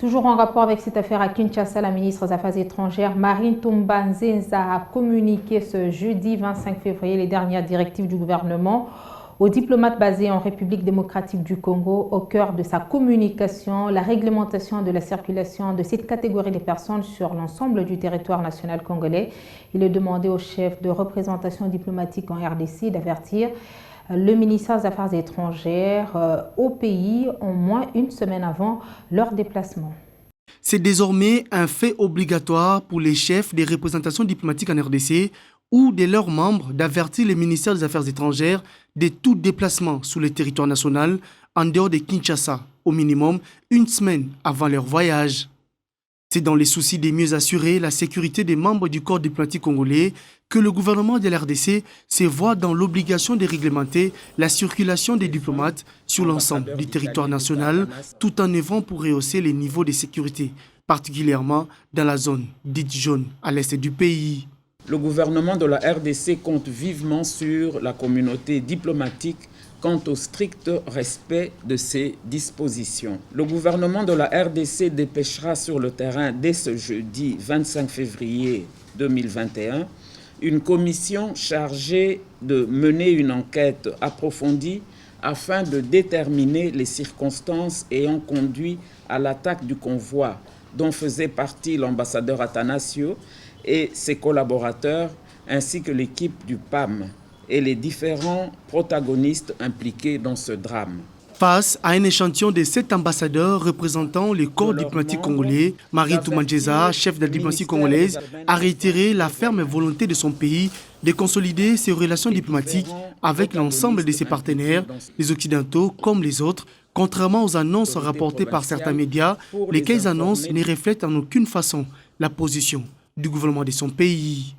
Toujours en rapport avec cette affaire à Kinshasa, la ministre des Affaires étrangères, Marine Toumba Nzenza, a communiqué ce jeudi 25 février les dernières directives du gouvernement aux diplomates basés en République démocratique du Congo. Au cœur de sa communication, la réglementation de la circulation de cette catégorie de personnes sur l'ensemble du territoire national congolais. Il est demandé au chef de représentation diplomatique en RDC d'avertir le ministère des Affaires étrangères au pays au moins une semaine avant leur déplacement. C'est désormais un fait obligatoire pour les chefs des représentations diplomatiques en RDC ou de leurs membres d'avertir le ministère des Affaires étrangères de tout déplacement sur le territoire national en dehors de Kinshasa, au minimum une semaine avant leur voyage. C'est dans les soucis de mieux assurer la sécurité des membres du corps diplomatique congolais que le gouvernement de l'RDC se voit dans l'obligation de réglementer la circulation des diplomates sur l'ensemble du territoire national, tout en œuvrant pour rehausser les niveaux de sécurité, particulièrement dans la zone dite jaune à l'est du pays. Le gouvernement de la RDC compte vivement sur la communauté diplomatique quant au strict respect de ces dispositions. Le gouvernement de la RDC dépêchera sur le terrain dès ce jeudi 25 février 2021 une commission chargée de mener une enquête approfondie afin de déterminer les circonstances ayant conduit à l'attaque du convoi dont faisait partie l'ambassadeur Athanasio et ses collaborateurs ainsi que l'équipe du PAM et les différents protagonistes impliqués dans ce drame. Face à un échantillon de 7 ambassadeurs représentant le corps diplomatique congolais, Marine Toumba Nzenza, chef de la diplomatie congolaise, a réitéré la ferme volonté de son pays de consolider ses relations diplomatiques avec l'ensemble de ses partenaires, les Occidentaux comme les autres, contrairement aux annonces rapportées par certains médias, lesquelles annonces ne reflètent en aucune façon la position du gouvernement de son pays.